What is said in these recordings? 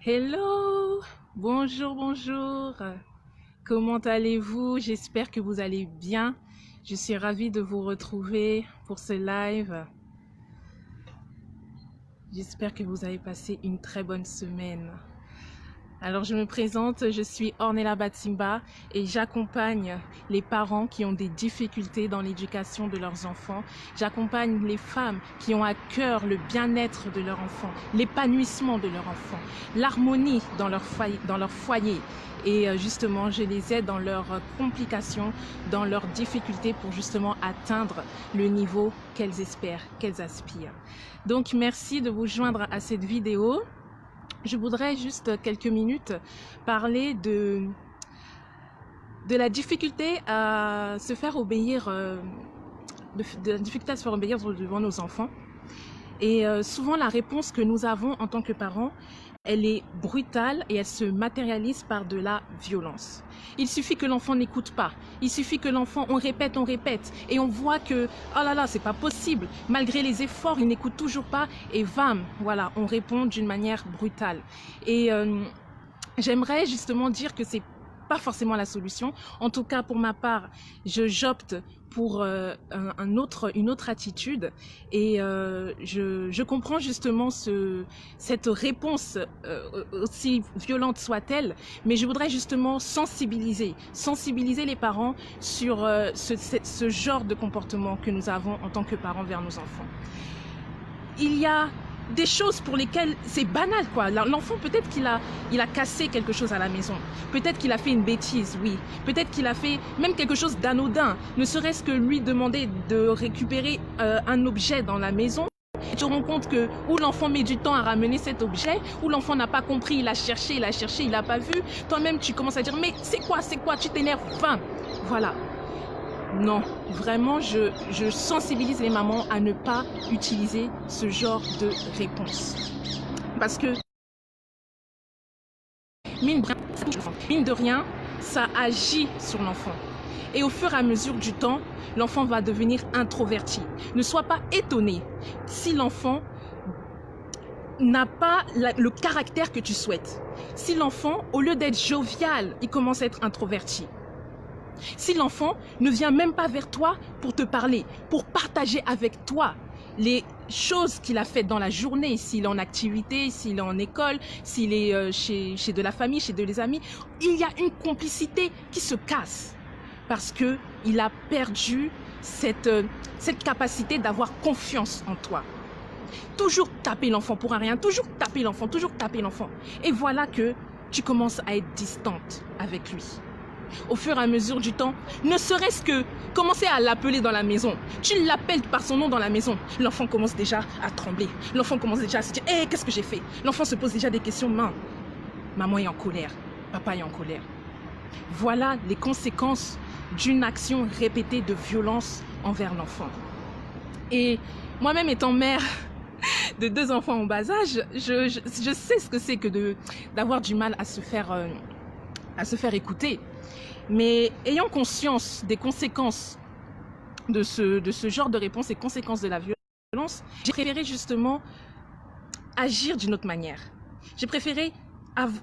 Hello, bonjour, bonjour. Comment allez-vous? J'espère que vous allez bien. Je suis ravie de vous retrouver pour ce live. J'espère que vous avez passé une très bonne semaine. Alors je me présente, je suis Ornella Batsimba et j'accompagne les parents qui ont des difficultés dans l'éducation de leurs enfants. J'accompagne les femmes qui ont à cœur le bien-être de leurs enfants, l'épanouissement de leurs enfants, l'harmonie dans leur foyer. Et justement, je les aide dans leurs complications, dans leurs difficultés pour justement atteindre le niveau qu'elles espèrent, qu'elles aspirent. Donc merci de vous joindre à cette vidéo. Je voudrais juste quelques minutes parler de la difficulté à se faire obéir, de la difficulté à se faire obéir devant nos enfants. Et souvent la réponse que nous avons en tant que parents, elle est brutale et elle se matérialise par de la violence. Il suffit que l'enfant n'écoute pas. Il suffit que l'enfant, on répète, et on voit que, oh là là, c'est pas possible. Malgré les efforts, il n'écoute toujours pas et bam, voilà, on répond d'une manière brutale. Et j'aimerais justement dire que c'est pas forcément la solution. En tout cas, pour ma part, j'opte pour une autre attitude et je comprends justement cette réponse aussi violente soit-elle, mais je voudrais justement sensibiliser les parents sur ce genre de comportement que nous avons en tant que parents vers nos enfants. Il y a des choses pour lesquelles c'est banal, quoi. L'enfant, peut-être qu'il a cassé quelque chose à la maison. Peut-être qu'il a fait une bêtise, oui. Peut-être qu'il a fait même quelque chose d'anodin. Ne serait-ce que lui demander de récupérer un objet dans la maison. Et tu te rends compte que ou l'enfant met du temps à ramener cet objet, ou l'enfant n'a pas compris, il a cherché, il n'a pas vu. Toi-même, tu commences à dire, mais c'est quoi, tu t'énerves, enfin, voilà. Non, vraiment, je sensibilise les mamans à ne pas utiliser ce genre de réponse. Parce que, mine de rien, ça agit sur l'enfant. Et au fur et à mesure du temps, l'enfant va devenir introverti. Ne sois pas étonné si l'enfant n'a pas le caractère que tu souhaites. Si l'enfant, au lieu d'être jovial, il commence à être introverti. Si l'enfant ne vient même pas vers toi pour te parler, pour partager avec toi les choses qu'il a faites dans la journée, s'il est en activité, s'il est en école, s'il est chez de la famille, chez des amis, il y a une complicité qui se casse parce qu'il a perdu cette capacité d'avoir confiance en toi. Toujours taper l'enfant pour un rien, toujours taper l'enfant. Et voilà que tu commences à être distante avec lui. Au fur et à mesure du temps, ne serait-ce que commencer à l'appeler dans la maison. Tu l'appelles par son nom dans la maison. L'enfant commence déjà à trembler. L'enfant commence déjà à se dire « Hé, qu'est-ce que j'ai fait ?» L'enfant se pose déjà des questions. Maman est en colère. Papa est en colère. Voilà les conséquences d'une action répétée de violence envers l'enfant. Et moi-même étant mère de 2 enfants en bas âge, je sais ce que c'est que d'avoir du mal à se faire écouter. Mais ayant conscience des conséquences de ce genre de réponse, des conséquences de la violence, j'ai préféré justement agir d'une autre manière. J'ai préféré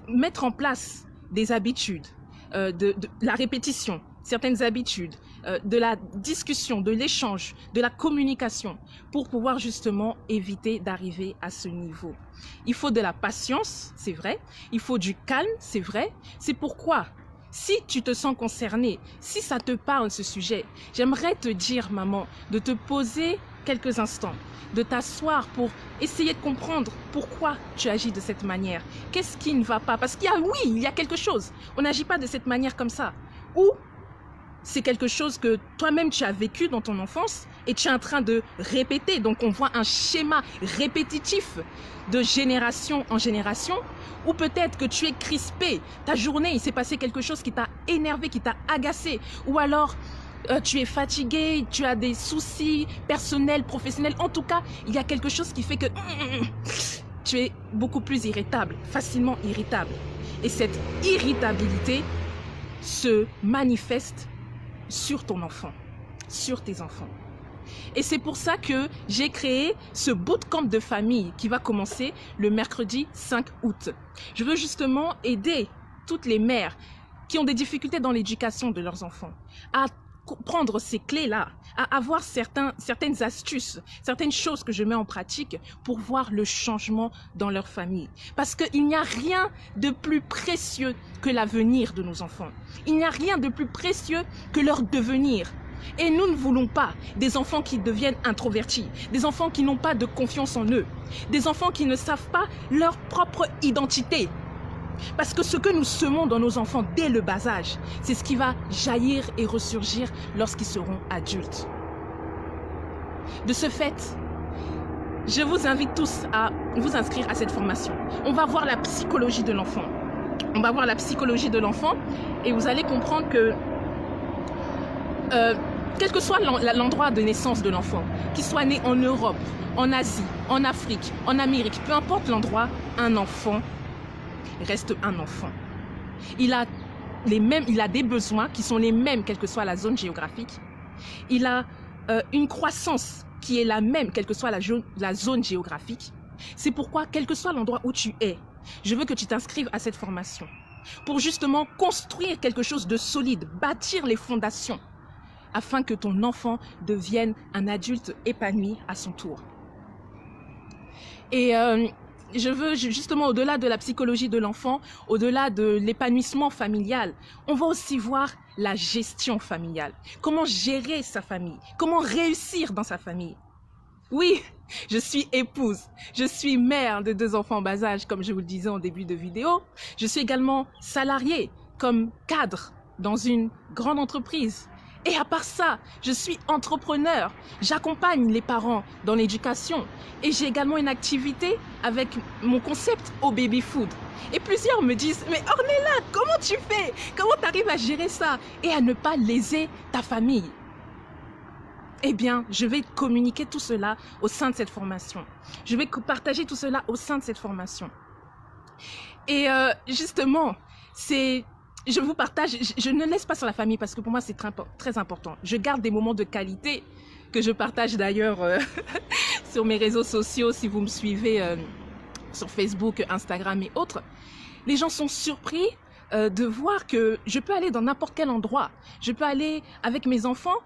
mettre en place des habitudes, de la répétition, certaines habitudes, de la discussion, de l'échange, de la communication, pour pouvoir justement éviter d'arriver à ce niveau. Il faut de la patience, c'est vrai. Il faut du calme, c'est vrai. C'est pourquoi, si tu te sens concerné, si ça te parle ce sujet, j'aimerais te dire, maman, de te poser quelques instants, de t'asseoir pour essayer de comprendre pourquoi tu agis de cette manière. Qu'est-ce qui ne va pas? Parce qu'il y a, oui, il y a quelque chose. On n'agit pas de cette manière comme ça. Ou c'est quelque chose que toi-même tu as vécu dans ton enfance et tu es en train de répéter. Donc on voit un schéma répétitif de génération en génération. Ou peut-être que tu es crispé. Ta journée, il s'est passé quelque chose qui t'a énervé, qui t'a agacé. Ou alors tu es fatigué, tu as des soucis personnels, professionnels. En tout cas, il y a quelque chose qui fait que tu es beaucoup plus irritable, facilement irritable. Et cette irritabilité se manifeste sur ton enfant, sur tes enfants. Et c'est pour ça que j'ai créé ce bootcamp de famille qui va commencer le mercredi 5 août. Je veux justement aider toutes les mères qui ont des difficultés dans l'éducation de leurs enfants à prendre ces clés-là, à avoir certaines astuces, certaines choses que je mets en pratique pour voir le changement dans leur famille. Parce qu'il n'y a rien de plus précieux que l'avenir de nos enfants. Il n'y a rien de plus précieux que leur devenir. Et nous ne voulons pas des enfants qui deviennent introvertis, des enfants qui n'ont pas de confiance en eux, des enfants qui ne savent pas leur propre identité. Parce que ce que nous semons dans nos enfants dès le bas âge, c'est ce qui va jaillir et ressurgir lorsqu'ils seront adultes. De ce fait, je vous invite tous à vous inscrire à cette formation. On va voir la psychologie de l'enfant. On va voir la psychologie de l'enfant et vous allez comprendre que quel que soit l'endroit de naissance de l'enfant, qu'il soit né en Europe, en Asie, en Afrique, en Amérique, peu importe l'endroit, un enfant reste un enfant. Il a des besoins qui sont les mêmes, quelle que soit la zone géographique. Il a une croissance qui est la même, quelle que soit la zone géographique. C'est pourquoi, quel que soit l'endroit où tu es, je veux que tu t'inscrives à cette formation pour justement construire quelque chose de solide, bâtir les fondations afin que ton enfant devienne un adulte épanoui à son tour. Et je veux justement, au-delà de la psychologie de l'enfant, au-delà de l'épanouissement familial, on va aussi voir la gestion familiale. Comment gérer sa famille, comment réussir dans sa famille. Oui, je suis épouse, je suis mère de 2 enfants en bas âge, comme je vous le disais en début de vidéo. Je suis également salariée comme cadre dans une grande entreprise. Et à part ça, je suis entrepreneur. J'accompagne les parents dans l'éducation. Et j'ai également une activité avec mon concept au baby food. Et plusieurs me disent, mais Ornella, comment tu fais? Comment tu arrives à gérer ça et à ne pas léser ta famille? Eh bien, je vais communiquer tout cela au sein de cette formation. Je vais partager tout cela au sein de cette formation. Et justement, je vous partage, je ne laisse pas sur la famille parce que pour moi c'est très important. Je garde des moments de qualité que je partage d'ailleurs sur mes réseaux sociaux si vous me suivez sur Facebook, Instagram et autres. Les gens sont surpris de voir que je peux aller dans n'importe quel endroit. Je peux aller avec mes enfants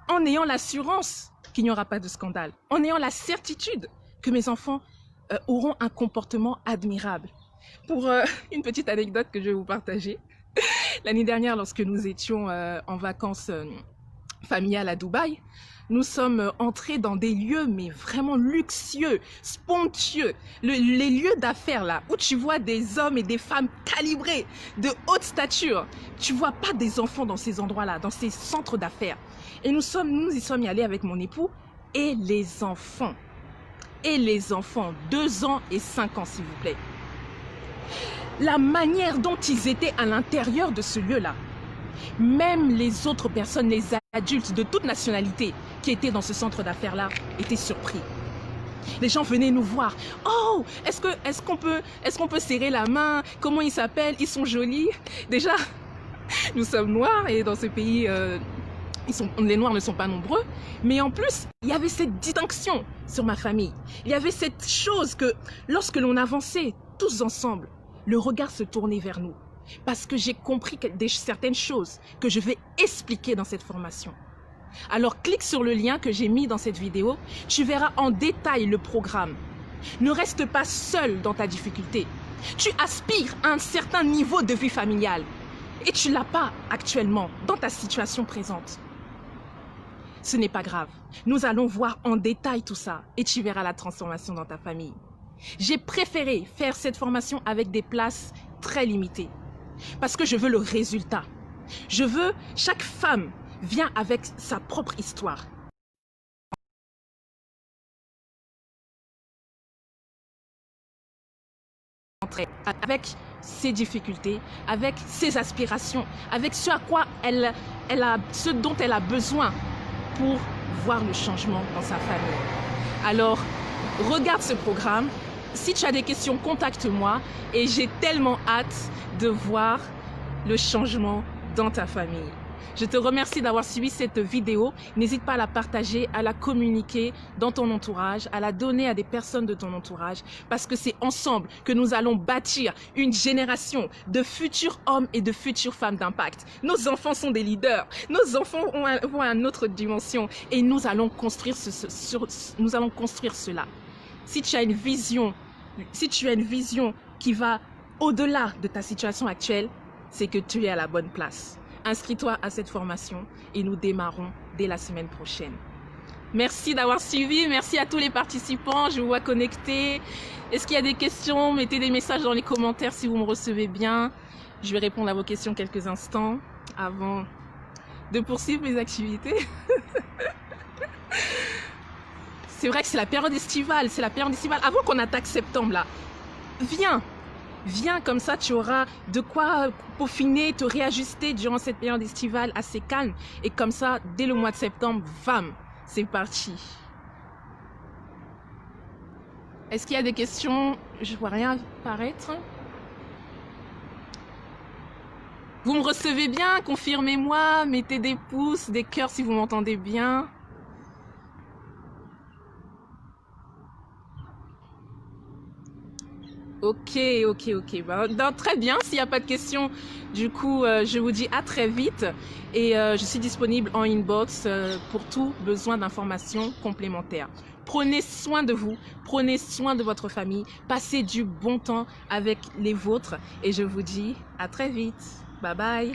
en ayant l'assurance qu'il n'y aura pas de scandale, en ayant la certitude que mes enfants auront un comportement admirable. Pour une petite anecdote que je vais vous partager. L'année dernière, lorsque nous étions en vacances familiales à Dubaï, nous sommes entrés dans des lieux mais vraiment luxueux, somptueux. Les lieux d'affaires là, où tu vois des hommes et des femmes calibrés, de haute stature. Tu vois pas des enfants dans ces endroits-là, dans ces centres d'affaires. Et nous y sommes y allés avec mon époux et les enfants. Et les enfants, 2 ans et 5 ans s'il vous plaît. La manière dont ils étaient à l'intérieur de ce lieu-là, même les autres personnes, les adultes de toute nationalité qui étaient dans ce centre d'affaires-là étaient surpris. Les gens venaient nous voir. Oh, est-ce qu'on peut serrer la main? Comment ils s'appellent? Ils sont jolis. Déjà, nous sommes noirs et dans ce pays, les noirs ne sont pas nombreux. Mais en plus, il y avait cette distinction sur ma famille. Il y avait cette chose que lorsque l'on avançait tous ensemble, le regard se tournait vers nous. Parce que j'ai compris certaines choses que je vais expliquer dans cette formation. Alors clique sur le lien que j'ai mis dans cette vidéo, tu verras en détail le programme. Ne reste pas seul dans ta difficulté. Tu aspires à un certain niveau de vie familiale et tu ne l'as pas actuellement dans ta situation présente. Ce n'est pas grave. Nous allons voir en détail tout ça et tu verras la transformation dans ta famille. J'ai préféré faire cette formation avec des places très limitées parce que je veux le résultat. Je veux chaque femme vient avec sa propre histoire. Avec ses difficultés, avec ses aspirations, avec ce dont elle a besoin pour voir le changement dans sa famille. Alors, regarde ce programme. Si tu as des questions, contacte-moi et j'ai tellement hâte de voir le changement dans ta famille. Je te remercie d'avoir suivi cette vidéo. N'hésite pas à la partager, à la communiquer dans ton entourage, à la donner à des personnes de ton entourage, parce que c'est ensemble que nous allons bâtir une génération de futurs hommes et de futures femmes d'impact. Nos enfants sont des leaders. Nos enfants vont à une autre dimension et nous allons construire cela. Si tu as une vision qui va au-delà de ta situation actuelle, c'est que tu es à la bonne place. Inscris-toi à cette formation et nous démarrons dès la semaine prochaine. Merci d'avoir suivi, merci à tous les participants, je vous vois connectés. Est-ce qu'il y a des questions? Mettez des messages dans les commentaires si vous me recevez bien. Je vais répondre à vos questions quelques instants avant de poursuivre mes activités. C'est vrai que c'est la période estivale, Avant qu'on attaque septembre là, viens comme ça, tu auras de quoi peaufiner, te réajuster durant cette période estivale assez calme. Et comme ça, dès le mois de septembre, bam, c'est parti. Est-ce qu'il y a des questions? Je vois rien apparaître. Vous me recevez bien? Confirmez-moi, mettez des pouces, des cœurs si vous m'entendez bien. Ok. Très bien, s'il n'y a pas de questions, du coup, je vous dis à très vite. Et je suis disponible en inbox pour tout besoin d'informations complémentaires. Prenez soin de vous, prenez soin de votre famille, passez du bon temps avec les vôtres. Et je vous dis à très vite. Bye bye.